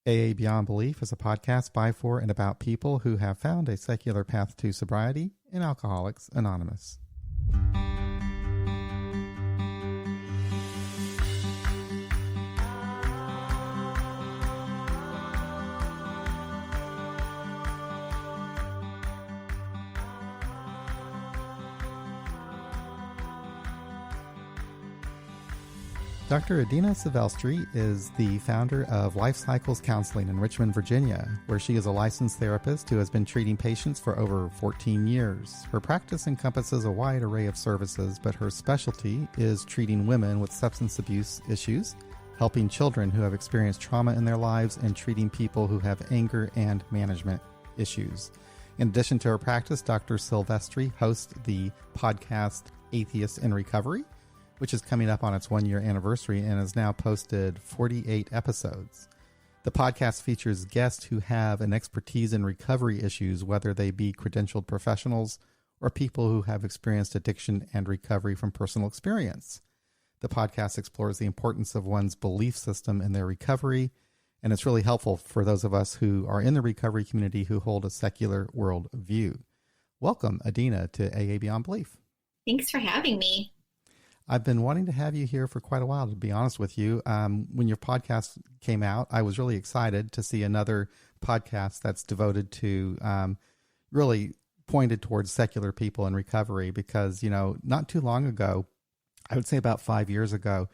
AA Beyond Belief is a podcast by, for, and about people who have found a secular path to sobriety in Alcoholics Anonymous. Dr. Adina Silvestri is the founder of Life Cycles Counseling in Richmond, Virginia, where she is a licensed therapist who has been treating patients for over 14 years. Her practice encompasses a wide array of services, but her specialty is treating women with substance abuse issues, helping children who have experienced trauma in their lives, and treating people who have anger and management issues. In addition to her practice, Dr. Silvestri hosts the podcast Atheists in Recovery, which is coming up on its 1-year anniversary and has now posted 48 episodes. The podcast features guests who have an expertise in recovery issues, whether they be credentialed professionals or people who have experienced addiction and recovery from personal experience. The podcast explores the importance of one's belief system in their recovery, and it's really helpful for those of us who are in the recovery community who hold a secular world view. Welcome, Adina, to AA Beyond Belief. Thanks for having me. I've been wanting to have you here for quite a while, to be honest with you. When your podcast came out, I was really excited to see another podcast that's devoted to really pointed towards secular people in recovery because, you know, not too long ago, I would say about 5 years ago,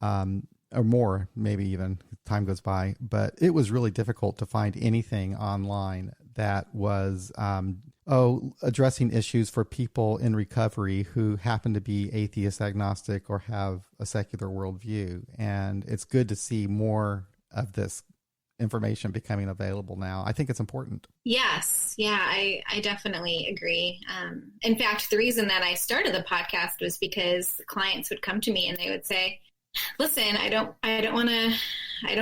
or more, maybe even, time goes by, but it was really difficult to find anything online that was addressing issues for people in recovery who happen to be atheist, agnostic, or have a secular worldview. And it's good to see more of this information becoming available now. I think it's important. Yes. Yeah, I definitely agree. In fact, the reason that I started the podcast was because clients would come to me and they would say, listen, I don't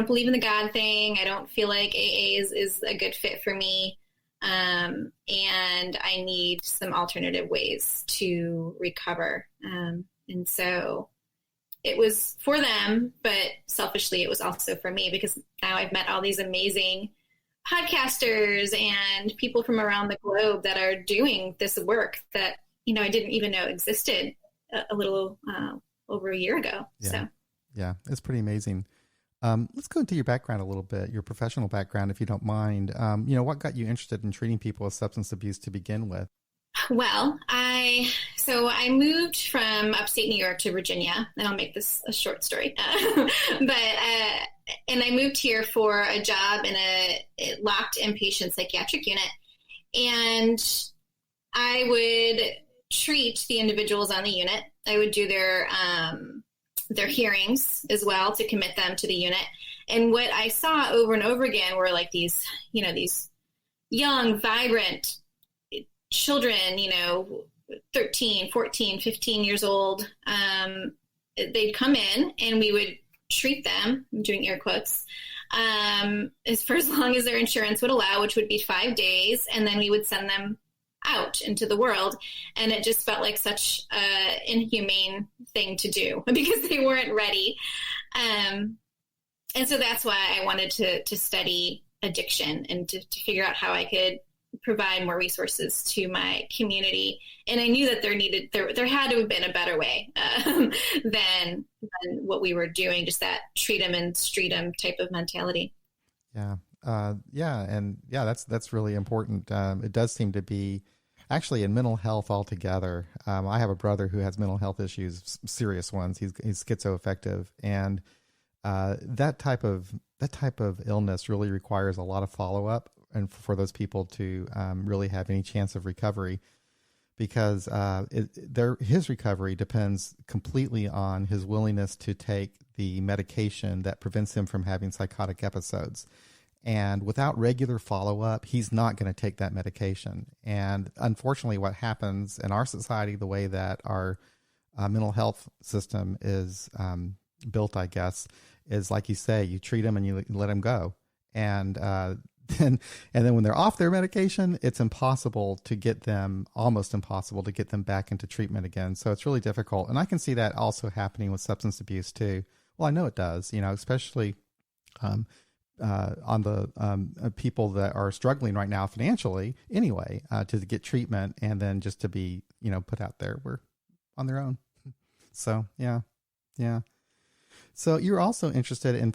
believe in the God thing. I don't feel like AA is a good fit for me. And I need some alternative ways to recover. And so it was for them, but selfishly it was also for me because now I've met all these amazing podcasters and people from around the globe that are doing this work that, you know, I didn't even know existed a little over a year ago. Yeah, it's pretty amazing. Let's go into your background a little bit, your professional background, if you don't mind. What got you interested in treating people with substance abuse to begin with? Well, I moved from upstate New York to Virginia, and I'll make this a short story. And I moved here for a job in a locked inpatient psychiatric unit, and I would treat the individuals on the unit. I would do their hearings as well to commit them to the unit. And what I saw over and over again were like these young, vibrant children, 13, 14, 15 years old. They'd come in and we would treat them, I'm doing air quotes, for as long as their insurance would allow, which would be 5 days. And then we would send them out into the world. And it just felt like such an inhumane thing to do because they weren't ready. And so that's why I wanted to study addiction and to figure out how I could provide more resources to my community. And I knew that there had to have been a better way than what we were doing, just that treat them and street them type of mentality. Yeah. That's really important. It does seem to be actually in mental health altogether. I have a brother who has mental health issues, serious ones. He's schizoaffective, and that type of illness really requires a lot of follow up, and for those people to really have any chance of recovery, because his recovery depends completely on his willingness to take the medication that prevents him from having psychotic episodes. And without regular follow-up, he's not going to take that medication. And unfortunately, what happens in our society, the way that our mental health system is built, I guess, is like you say, you treat them and you let them go. And then when they're off their medication, it's almost impossible to get them back into treatment again. So it's really difficult. And I can see that also happening with substance abuse too. Well, I know it does, especially on the people that are struggling right now financially anyway, to get treatment and then just to be, put out there. We're on their own. So, yeah. Yeah. So you're also interested in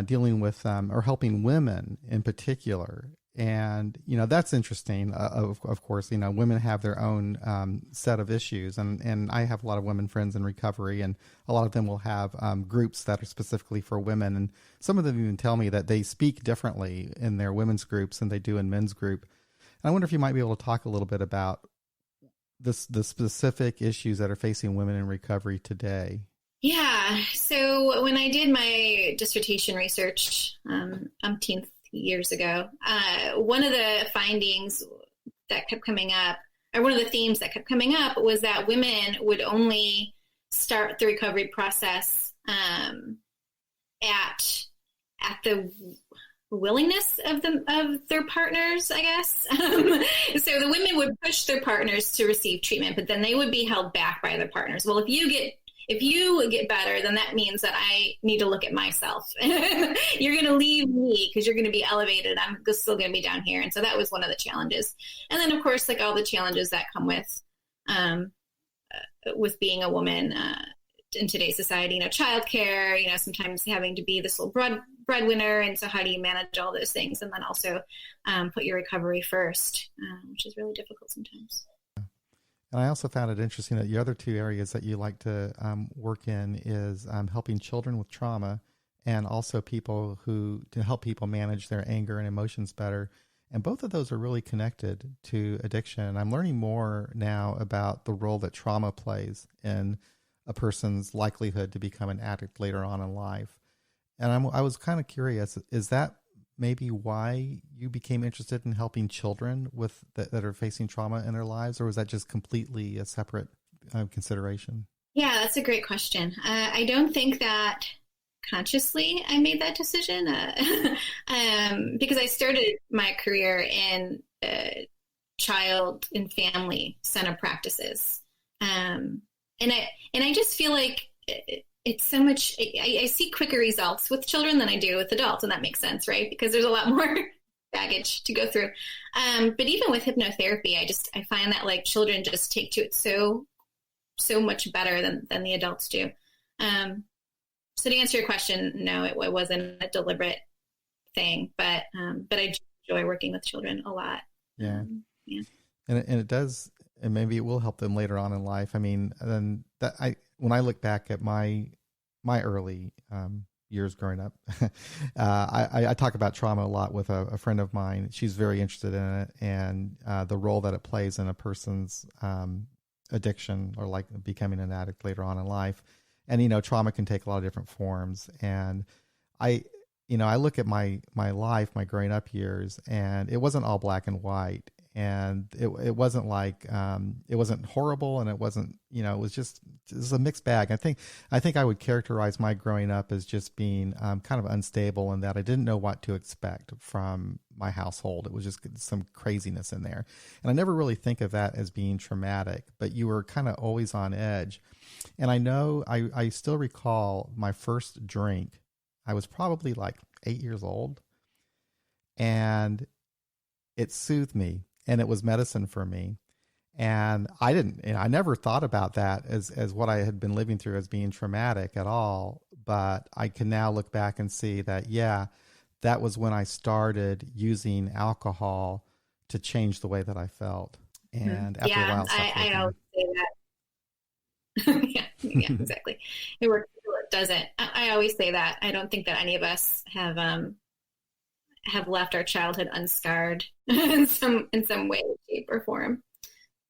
dealing with, or helping women in particular. And, that's interesting. Of course, women have their own set of issues. And I have a lot of women friends in recovery, and a lot of them will have groups that are specifically for women. And some of them even tell me that they speak differently in their women's groups than they do in men's group. And I wonder if you might be able to talk a little bit about the specific issues that are facing women in recovery today. Yeah. So when I did my dissertation research, umpteenth years ago, one of the findings that kept coming up, or one of the themes that kept coming up, was that women would only start the recovery process at the willingness of their partners, I guess. So the women would push their partners to receive treatment, but then they would be held back by their partners. Well, if you get better, then that means that I need to look at myself. You're going to leave me because you're going to be elevated. I'm still going to be down here. And so that was one of the challenges. And then, of course, like all the challenges that come with being a woman in today's society, childcare, sometimes having to be this little breadwinner. And so how do you manage all those things? And then also put your recovery first, which is really difficult sometimes. And I also found it interesting that the other two areas that you like to work in is helping children with trauma, and also to help people manage their anger and emotions better. And both of those are really connected to addiction. I'm learning more now about the role that trauma plays in a person's likelihood to become an addict later on in life. And I was kind of curious, is that maybe why you became interested in helping children that are facing trauma in their lives, or was that just completely a separate consideration? Yeah, that's a great question. I don't think that consciously I made that decision because I started my career in child and family center practices, and I just feel like it's so much, I see quicker results with children than I do with adults. And that makes sense, right? Because there's a lot more baggage to go through. But even with hypnotherapy, I find that like children just take to it so much better than the adults do. So to answer your question, no, it wasn't a deliberate thing, but I enjoy working with children a lot. Yeah. Yeah. And it does, and maybe it will help them later on in life. I mean, then when I look back at my early years growing up, I talk about trauma a lot with a friend of mine. She's very interested in it, and the role that it plays in a person's addiction, or like becoming an addict later on in life. And, trauma can take a lot of different forms. And I look at my life, my growing up years, and it wasn't all black and white. And it wasn't like, it wasn't horrible, and it wasn't, it was a mixed bag. I think I would characterize my growing up as just being kind of unstable, in that I didn't know what to expect from my household. It was just some craziness in there. And I never really think of that as being traumatic, but you were kind of always on edge. And I know I still recall my first drink. I was probably like 8 years old, and it soothed me. And it was medicine for me. And I never thought about that as what I had been living through as being traumatic at all. But I can now look back and see that, yeah, that was when I started using alcohol to change the way that I felt. And after a while, I always say that. yeah, exactly. It works until it doesn't. I always say that. I don't think that any of us have left our childhood unscarred in some way, shape, or form.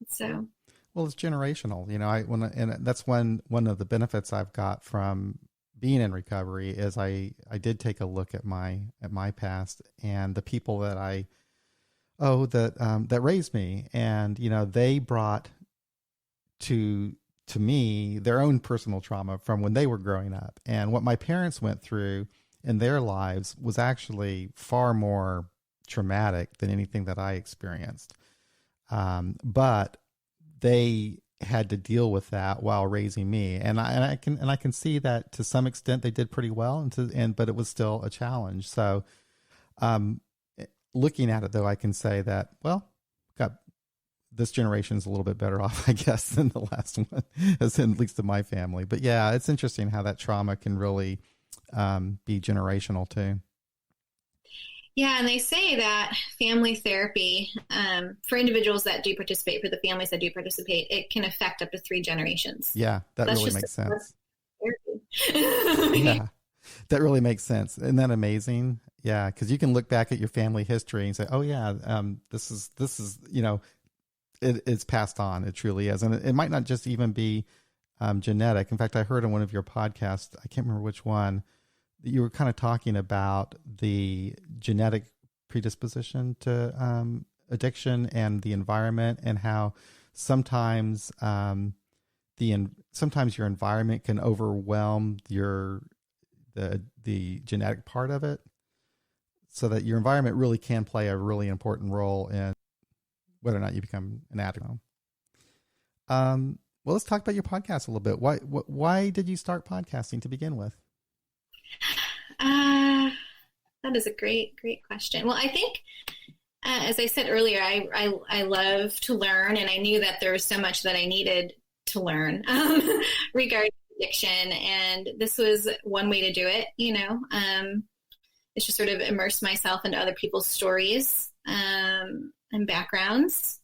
So, well, it's generational, and that's one of the benefits I've got from being in recovery is I did take a look at my past and the people that that raised me, and they brought to me their own personal trauma from when they were growing up, and what my parents went through in their lives was actually far more traumatic than anything that I experienced. But they had to deal with that while raising me, and I can see that to some extent they did pretty well, but it was still a challenge. So, um, looking at it though, I can say that, well, got this generation's a little bit better off, I guess, than the last one, as in, at least in my family. But yeah, it's interesting how that trauma can really be generational too. Yeah, and they say that family therapy, for individuals that do participate, for the families that do participate, it can affect up to 3 generations. Yeah, that That's really just makes sense. therapy. Yeah, that really makes sense. Isn't that amazing? Yeah, because you can look back at your family history and say, "Oh yeah, this is it's passed on. It truly is, and it might not just even be genetic. In fact, I heard on one of your podcasts, I can't remember which one, that you were kind of talking about the genetic predisposition to addiction and the environment, and how sometimes sometimes your environment can overwhelm the genetic part of it, so that your environment really can play a really important role in whether or not you become an addict. Well, let's talk about your podcast a little bit. Why did you start podcasting to begin with? That is a great question. Well, I think, as I said earlier, I love to learn, and I knew that there was so much that I needed to learn regarding addiction, and this was one way to do it. It's just sort of immerse myself into other people's stories and backgrounds.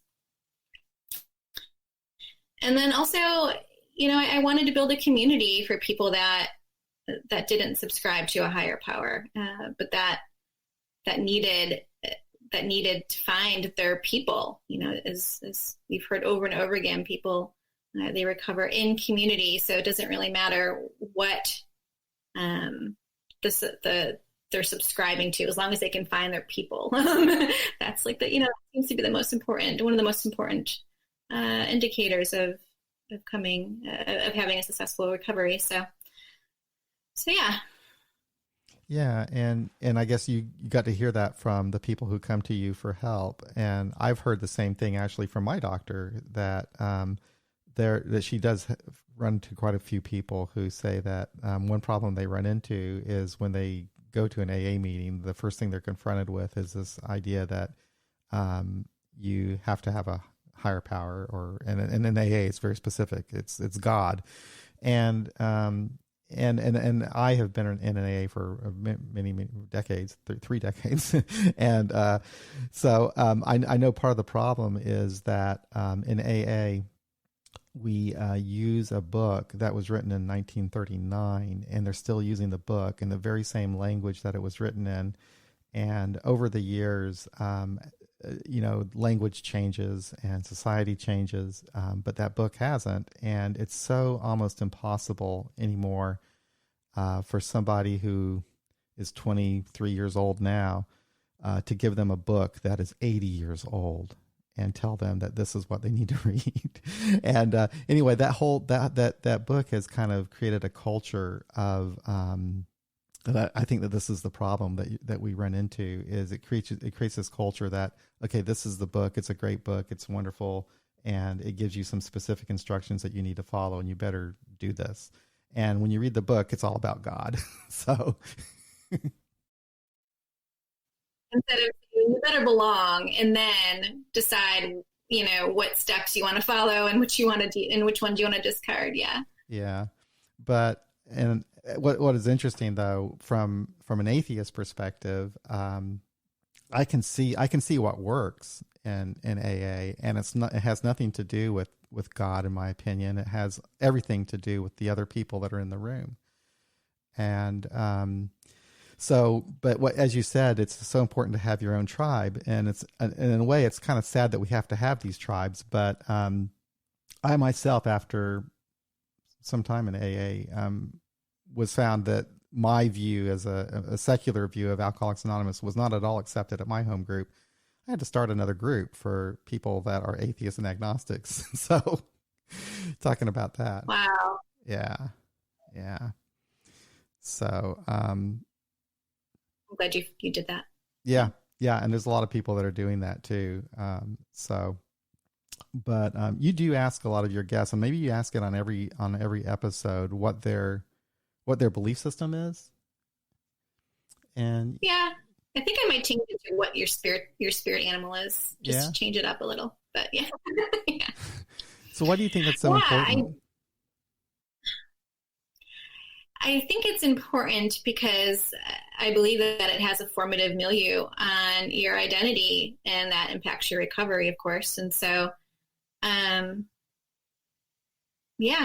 And then also, I wanted to build a community for people that didn't subscribe to a higher power, but that needed to find their people. As we've heard over and over again, people they recover in community, so it doesn't really matter what they're subscribing to, as long as they can find their people. That's like seems to be one of the most important indicators of having a successful recovery. So yeah. Yeah, and I guess you got to hear that from the people who come to you for help, and I've heard the same thing actually from my doctor, that that she does run to quite a few people who say that one problem they run into is when they go to an AA meeting, the first thing they're confronted with is this idea that you have to have a higher power, and in AA it's very specific. It's God, and I have been in an AA for many decades, 3 decades, and so I know part of the problem is that in AA we use a book that was written in 1939, and they're still using the book in the very same language that it was written in. And over the years, language changes and society changes, but that book hasn't. And it's so almost impossible anymore for somebody who is 23 years old now to give them a book that is 80 years old and tell them that this is what they need to read. And anyway, that book has kind of created a culture of that. I think that this is the problem that we run into, is it creates this culture that, okay, this is the book, it's a great book, it's wonderful, and it gives you some specific instructions that you need to follow, and you better do this. And when you read the book, it's all about God. So instead of you better belong, and then decide, what steps you want to follow and which you want to do and which ones you want to discard. Yeah. Yeah. But, and what is interesting though, from an atheist perspective, I can see what works in AA, and it has nothing to do with God, in my opinion. It has everything to do with the other people that are in the room. And, but as you said, it's so important to have your own tribe, and in a way, it's kind of sad that we have to have these tribes. But I myself, after some time in AA, was found that my view as a secular view of Alcoholics Anonymous was not at all accepted at my home group. I had to start another group for people that are atheists and agnostics. So, talking about that. Wow. Yeah. So, I'm glad you did that. Yeah. And there's a lot of people that are doing that too. So But you do ask a lot of your guests, and maybe you ask it on every episode, what their belief system is. And yeah, I think I might change it to what your spirit animal is. Just change it up a little. But yeah. Yeah. So why do you think that's so important? I think it's important because I believe that it has a formative milieu on your identity, and that impacts your recovery, of course. And so, yeah,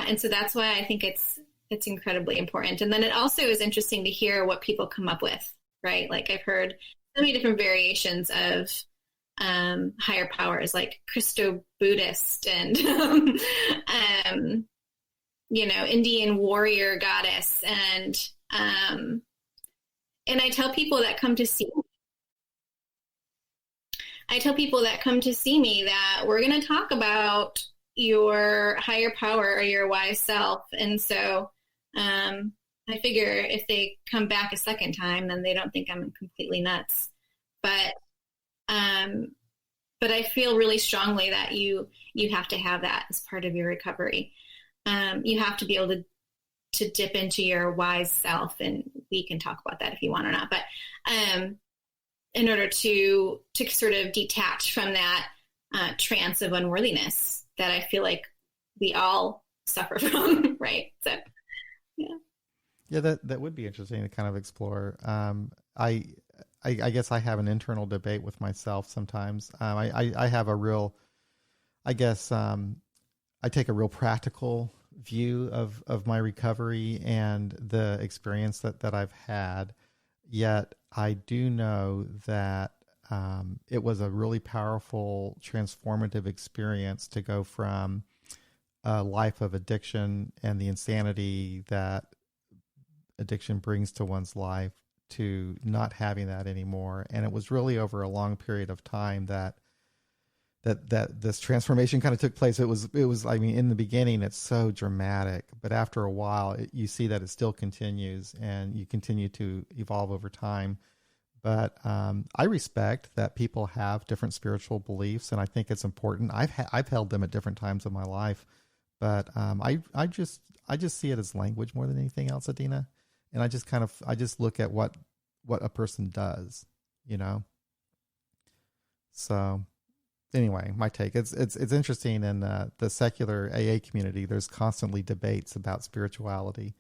and so that's why I think it's incredibly important. And then it also is interesting to hear what people come up with, right? Like I've heard so many different variations of higher powers, like Christo-Buddhist and Indian warrior goddess, and I tell people that come to see me, that we're going to talk about your higher power or your wise self. And so I figure if they come back a second time, then they don't think I'm completely nuts. But I feel really strongly that you have to have that as part of your recovery. You have to be able to dip into your wise self, and we can talk about that if you want or not. But in order to sort of detach from that trance of unworthiness that I feel like we all suffer from, right? So, yeah. Yeah, that would be interesting to kind of explore. I guess I have an internal debate with myself sometimes. I have a real, I guess, I take a real practical view of my recovery and the experience that I've had. Yet I do know that it was a really powerful, transformative experience to go from a life of addiction and the insanity that addiction brings to one's life to not having that anymore. And it was really over a long period of time that this transformation kind of took place. It was, I mean, in the beginning, it's so dramatic, but after a while, you see that it still continues and you continue to evolve over time. But I respect that people have different spiritual beliefs, and I think it's important. I've held them at different times of my life, but I just see it as language more than anything else, Adina. And I just look at what a person does, you know. So anyway, my take, it's interesting in the secular AA community. There's constantly debates about spirituality,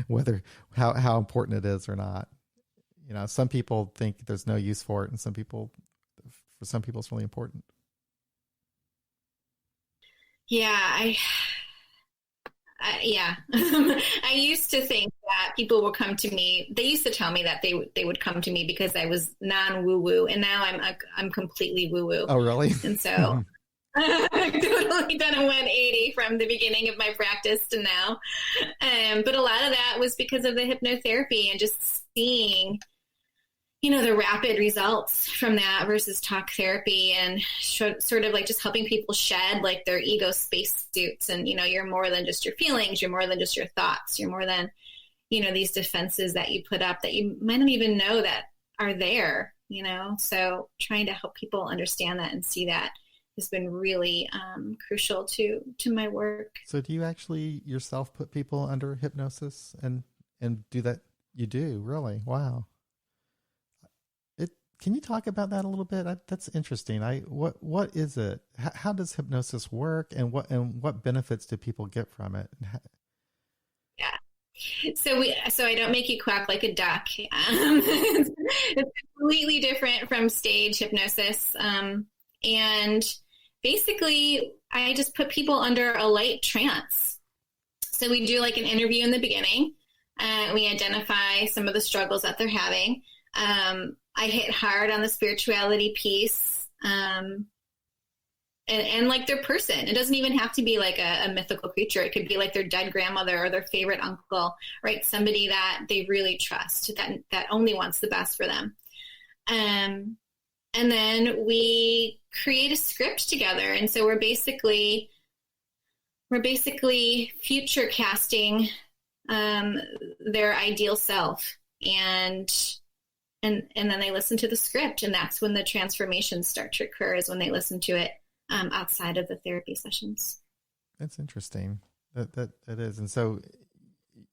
whether how important it is or not. You know, some people think there's no use for it, and for some people it's really important. Yeah, yeah. I used to think that people will come to me. They used to tell me that they would come to me because I was non-woo-woo, and now I'm completely woo-woo. Oh, really? And so I've totally done a 180 from the beginning of my practice to now. But a lot of that was because of the hypnotherapy and just seeing, the rapid results from that versus talk therapy, and sort of like just helping people shed like their ego spacesuits. And, you're more than just your feelings. You're more than just your thoughts. You're more than, these defenses that you put up that you might not even know that are there, So trying to help people understand that and see that has been really crucial to my work. So do you actually yourself put people under hypnosis and do that? You do? Really? Wow. Can you talk about that a little bit? That's interesting. What is it? How does hypnosis work, and what benefits do people get from it? Yeah. So I don't make you quack like a duck. It's completely different from stage hypnosis. And basically I just put people under a light trance. So we do like an interview in the beginning. We identify some of the struggles that they're having. I hit hard on the spirituality piece, and like their person. It doesn't even have to be like a mythical creature. It could be like their dead grandmother or their favorite uncle, right? Somebody that they really trust, that only wants the best for them. And then we create a script together. And so we're basically future casting their ideal self, and then they listen to the script, and that's when the transformations start to occur, is when they listen to it outside of the therapy sessions. That's interesting. That is. And so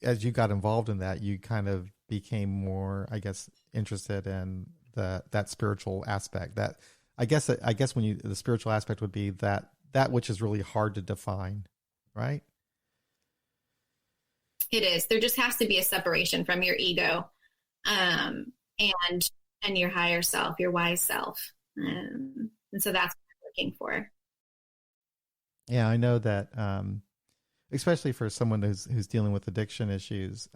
as you got involved in that, you kind of became more, I guess, interested in that spiritual aspect. That I guess when the spiritual aspect would be that which is really hard to define, right? It is. There just has to be a separation from your ego, and your higher self, your wise self. And so that's what I'm looking for. Yeah, I know that, especially for someone who's dealing with addiction issues,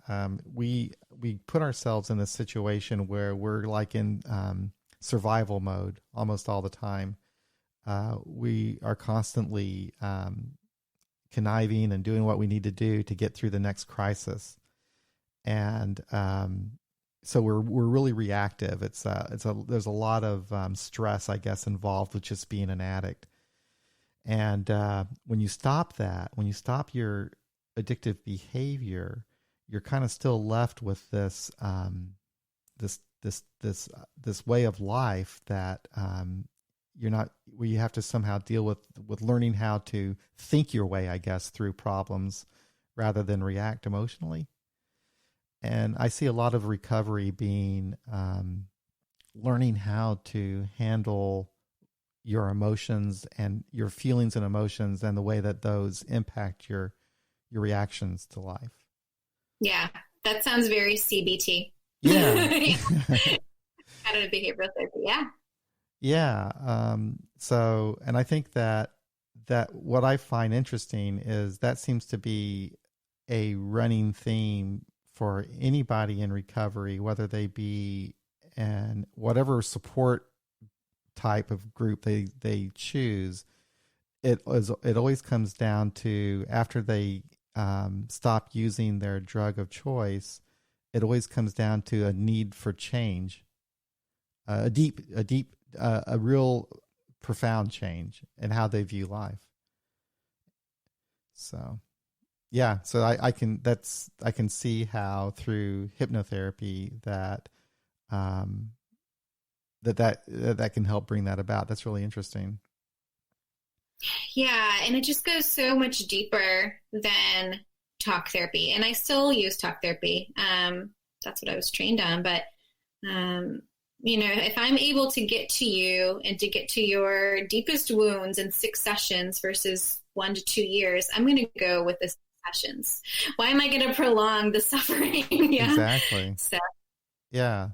we put ourselves in a situation where we're like in survival mode almost all the time. We are constantly conniving and doing what we need to do to get through the next crisis, and so we're really reactive. There's a lot of stress, I guess, involved with just being an addict. And when you stop your addictive behavior, you're kind of still left with this way of life that where you have to somehow deal with learning how to think your way, I guess, through problems rather than react emotionally. And I see a lot of recovery being learning how to handle your emotions and your feelings and emotions and the way that those impact your reactions to life. Yeah, that sounds very CBT. Yeah. Cognitive behavioral therapy. Yeah. Yeah. So, and I think that what I find interesting is that seems to be a running theme for anybody in recovery, whether they be in whatever support type of group they choose. It always comes down to, after they stop using their drug of choice, it always comes down to a need for change, a real profound change in how they view life. So yeah, so I can see how through hypnotherapy that that can help bring that about. That's really interesting. Yeah, and it just goes so much deeper than talk therapy. And I still use talk therapy. That's what I was trained on. But, if I'm able to get to you and to get to your deepest wounds in 6 sessions versus 1 to 2 years, I'm going to go with the sessions. Why am I going to prolong the suffering? Yeah. Exactly. So. Yeah,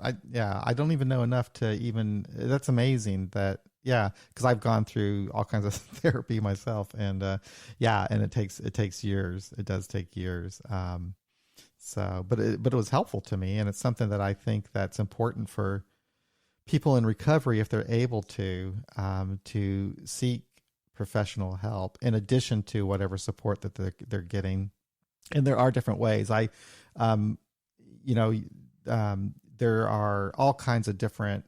I don't even know enough to even, that's amazing that, yeah, because I've gone through all kinds of therapy myself, and and it takes years. It does take years. But it was helpful to me, and it's something that I think that's important for people in recovery, if they're able to seek professional help in addition to whatever support that they're getting. And there are different ways. There are all kinds of different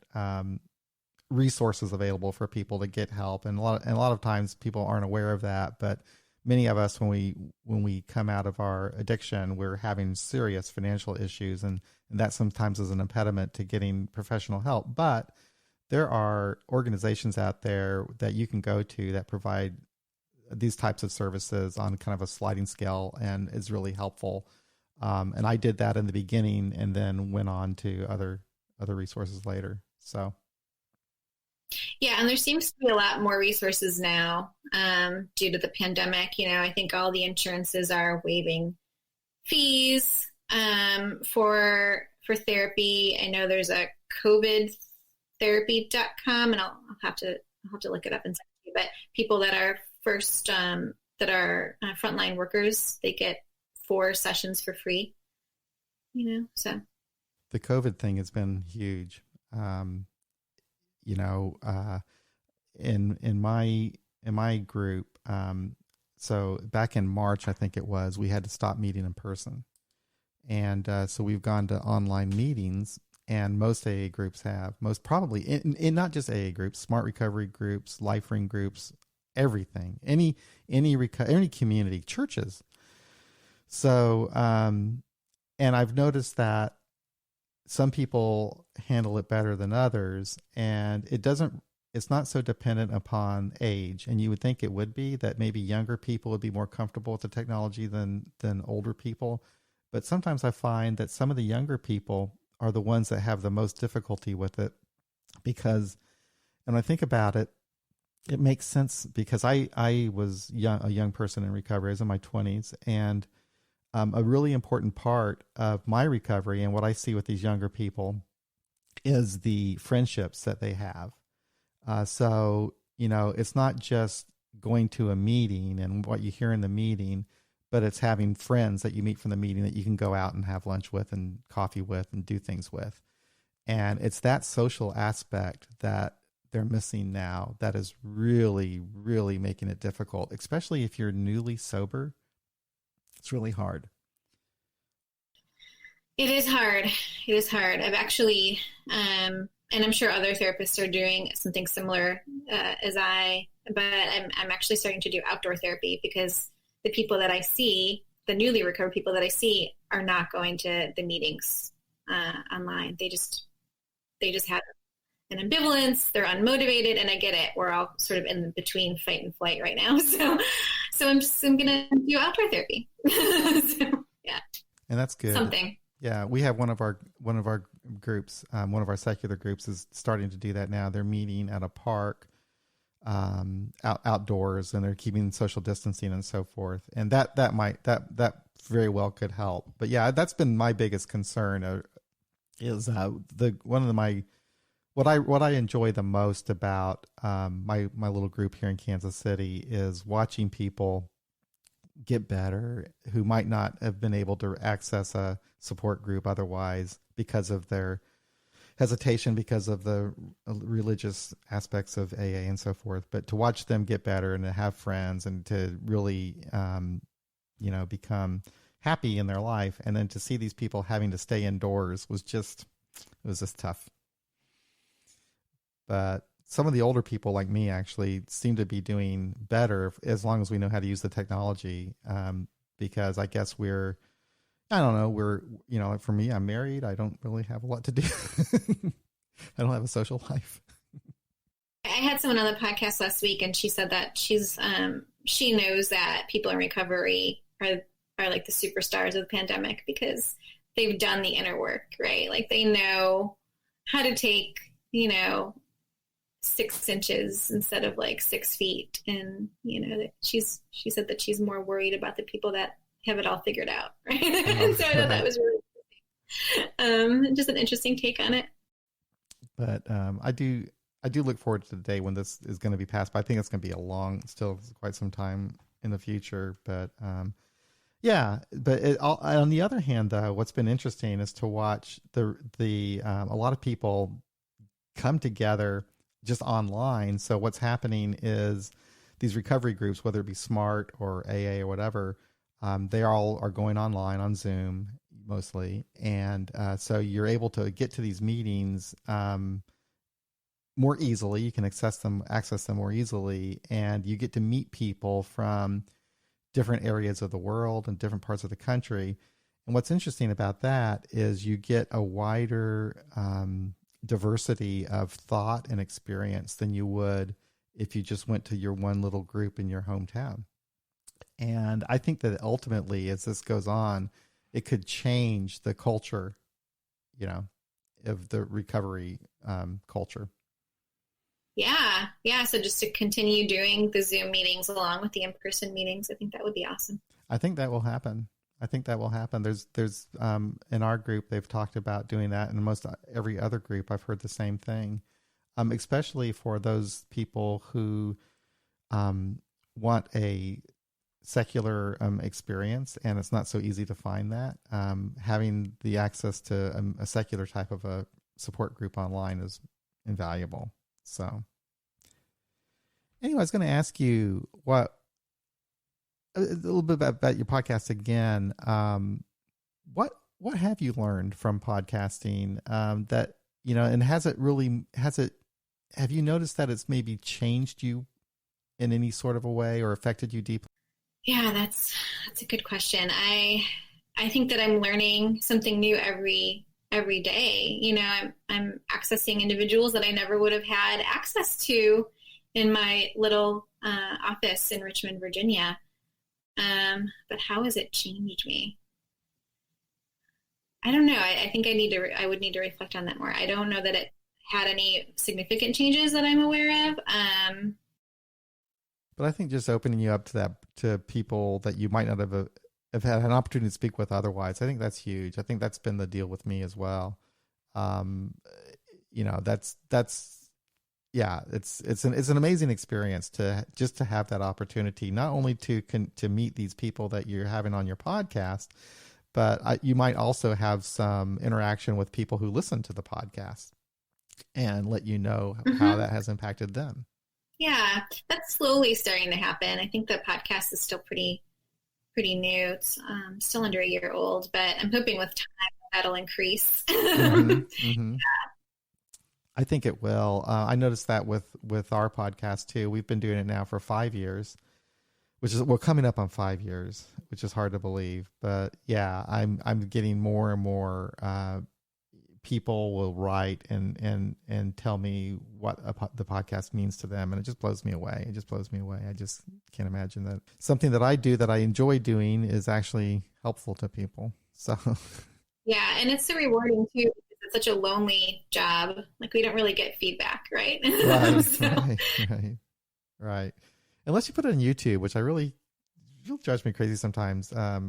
resources available for people to get help, and a lot of times people aren't aware of that. But many of us, when we come out of our addiction, we're having serious financial issues, and that sometimes is an impediment to getting professional help. But there are organizations out there that you can go to that provide these types of services on kind of a sliding scale, and is really helpful. And I did that in the beginning, and then went on to other resources later. So, yeah, and there seems to be a lot more resources now due to the pandemic. I think all the insurances are waiving fees for therapy. I know there's a covidtherapy.com, and I'll have to look it up and send you. But people that are frontline workers, they get 4 sessions for free, so. The COVID thing has been huge. In my group, so back in March, I think it was, we had to stop meeting in person. And so we've gone to online meetings, and most AA groups have, most probably, in not just AA groups, smart recovery groups, life ring groups, everything, any community, churches. So, and I've noticed that some people handle it better than others, and it doesn't it's not so dependent upon age. And you would think it would be, that maybe younger people would be more comfortable with the technology than older people. But sometimes I find that some of the younger people are the ones that have the most difficulty with it, because, and I think about it, it makes sense, because I was a young person in recovery. I was in my 20s, and a really important part of my recovery and what I see with these younger people is the friendships that they have. So, it's not just going to a meeting and what you hear in the meeting, but it's having friends that you meet from the meeting that you can go out and have lunch with and coffee with and do things with. And it's that social aspect that they're missing now that is really, really making it difficult, especially if you're newly sober. It's really hard. It is hard. It is hard. I've actually, and I'm sure other therapists are doing something similar but I'm actually starting to do outdoor therapy, because the people that I see, the newly recovered people that I see, are not going to the meetings online. They just have an ambivalence. They're unmotivated, and I get it. We're all sort of in between fight and flight right now. So I'm going to do outdoor therapy. So, yeah. And that's good. Something. Yeah, we have one of our groups, one of our secular groups is starting to do that now. They're meeting at a park, outdoors, and they're keeping social distancing and so forth. And that very well could help. But yeah, that's been my biggest concern. Is what I enjoy the most about my little group here in Kansas City is watching people get better who might not have been able to access a support group otherwise because of their hesitation, because of the religious aspects of AA and so forth. But to watch them get better and to have friends and to really, become happy in their life, and then to see these people having to stay indoors was just tough. But some of the older people like me actually seem to be doing better as long as we know how to use the technology. Because I guess for me, I'm married. I don't really have a lot to do. I don't have a social life. I had someone on the podcast last week, and she said that she knows that people in recovery are like the superstars of the pandemic, because they've done the inner work, right? Like they know how to take, 6 inches instead of like 6 feet. And, she said that she's more worried about the people that have it all figured out. Right. Oh, so I thought that was really just an interesting take on it. But I do look forward to the day when this is going to be passed, but I think it's going to be still quite some time in the future. But, yeah, but on the other hand, though, what's been interesting is to watch a lot of people come together just online. So what's happening is these recovery groups, whether it be SMART or AA or whatever, they all are going online on Zoom mostly. And so you're able to get to these meetings more easily. You can access them more easily, and you get to meet people from different areas of the world and different parts of the country. And what's interesting about that is you get a wider diversity of thought and experience than you would if you just went to your one little group in your hometown. And I think that ultimately, as this goes on, it could change the culture, of the recovery culture. Yeah. So just to continue doing the Zoom meetings along with the in-person meetings, I think that would be awesome. I think that will happen. There's in our group, they've talked about doing that. And most every other group, I've heard the same thing, especially for those people who want a secular experience, and it's not so easy to find that. Having the access to a secular type of a support group online is invaluable. So anyway, I was going to ask you a little bit about your podcast again. What have you learned from podcasting that, and have you noticed that it's maybe changed you in any sort of a way or affected you deeply? Yeah, that's a good question. I think that I'm learning something new every every day. I'm accessing individuals that I never would have had access to in my little office in Richmond, Virginia. But how has it changed me? I don't know. I think I would need to reflect on that more. I don't know that it had any significant changes that I'm aware of. But I think just opening you up to people that you might not have had an opportunity to speak with otherwise, I think that's huge. I think that's been the deal with me as well. It's an amazing experience to have that opportunity, not only to meet these people that you're having on your podcast, but you might also have some interaction with people who listen to the podcast and let you know how that has impacted them. Yeah, that's slowly starting to happen. I think the podcast is still pretty new. It's still under a year old, but I'm hoping with time that'll increase. Yeah. I think it will. I noticed that with our podcast too. We've been doing it now for 5 years, we're coming up on 5 years, which is hard to believe. But yeah, I'm getting more and more people will write and tell me what the podcast means to them, and it just blows me away. I just can't imagine that something that I do that I enjoy doing is actually helpful to people. So yeah, and it's so rewarding too. It's such a lonely job. Like, we don't really get feedback, right? Right. Unless you put it on YouTube, which you'll judge me crazy sometimes. I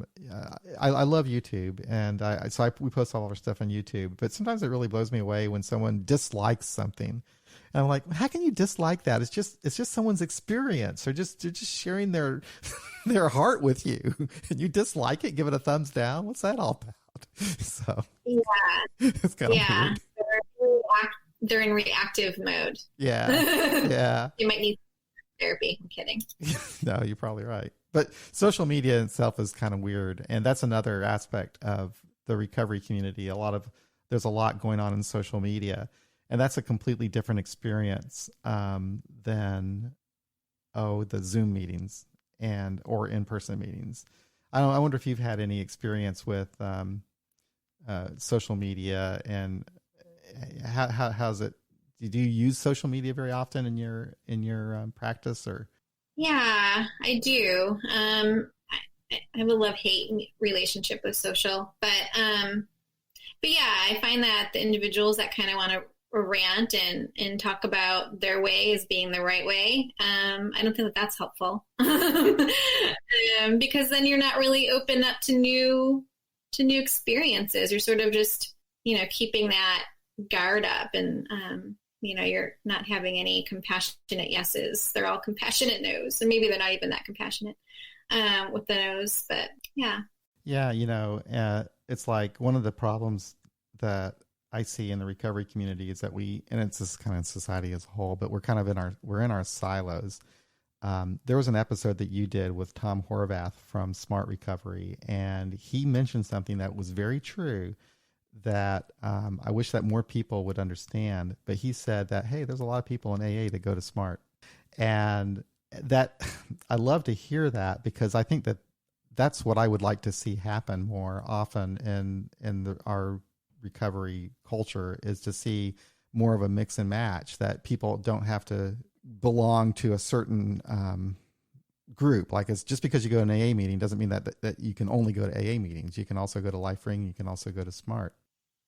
love YouTube, and we post all of our stuff on YouTube. But sometimes it really blows me away when someone dislikes something, and I'm like, how can you dislike that? It's just someone's experience. They're just sharing their heart with you, and you dislike it, give it a thumbs down. What's that all about? So yeah, it's kind of weird. They're in reactive mode. Yeah. You might need therapy. I'm kidding. No, you're probably right. But social media itself is kind of weird, and that's another aspect of the recovery community. There's a lot going on in social media, and that's a completely different experience than the Zoom meetings or in-person meetings. I wonder if you've had any experience with social media, and how's it? Do you use social media very often in your practice, or? Yeah, I do. I have a love-hate relationship with social, but yeah, I find that the individuals that kind of want to rant and talk about their way as being the right way, I don't think that that's helpful. Because then you're not really open up to new experiences. You're sort of just, keeping that guard up, and you're not having any compassionate yeses. They're all compassionate no's, and maybe they're not even that compassionate with the no's, but yeah. Yeah, it's like one of the problems that I see in the recovery community is that and it's just kind of society as a whole, but we're kind of in our silos. There was an episode that you did with Tom Horvath from Smart Recovery, and he mentioned something that was very true that I wish that more people would understand. But he said that, hey, there's a lot of people in AA that go to Smart. And that I love to hear that, because I think that's what I would like to see happen more often in our recovery culture, is to see more of a mix and match, that people don't have to belong to a certain group. Like, it's just because you go to an AA meeting doesn't mean that you can only go to AA meetings. You can also go to Life Ring. You can also go to Smart.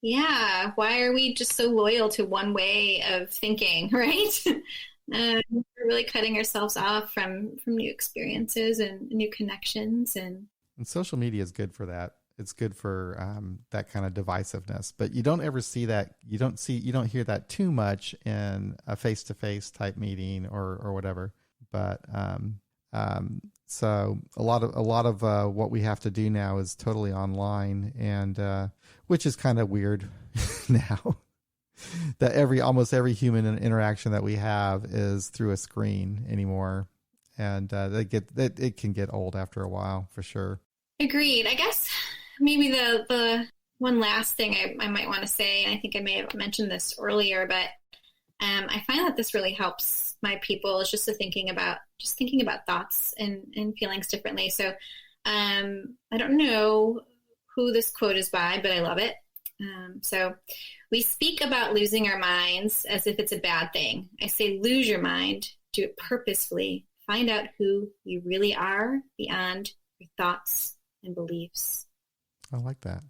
Yeah. Why are we just so loyal to one way of thinking, right? We're really cutting ourselves off from new experiences and new connections. And social media is good for that. It's good for that kind of divisiveness, but you don't ever see that. You don't hear that too much in a face-to-face type meeting or whatever. But so a lot of what we have to do now is totally online, and which is kind of weird now. That almost every human interaction that we have is through a screen anymore, and it can get old after a while, for sure. Agreed. I guess maybe the one last thing I might want to say, and I think I may have mentioned this earlier, but I find that this really helps my people, is just thinking about thoughts and feelings differently. So I don't know who this quote is by, but I love it. So we speak about losing our minds as if it's a bad thing. I say, lose your mind, do it purposefully, find out who you really are beyond your thoughts and beliefs. I like that.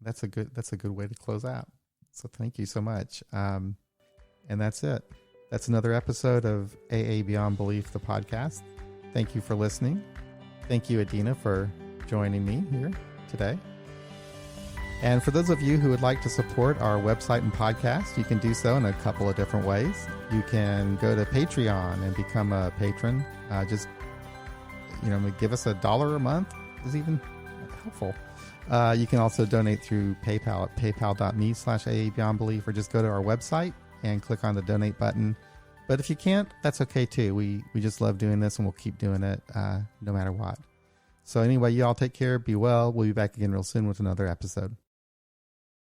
That's a good way to close out. So thank you so much. And that's it. That's another episode of AA Beyond Belief, the podcast. Thank you for listening. Thank you, Adina, for joining me here today. And for those of you who would like to support our website and podcast, you can do so in a couple of different ways. You can go to Patreon and become a patron. Just give us $1 a month is even helpful. You can also donate through PayPal at paypal.me/AA Beyond Belief, or just go to our website and click on the donate button. But if you can't, that's okay too. We just love doing this, and we'll keep doing it no matter what. So anyway, you all take care. Be well. We'll be back again real soon with another episode.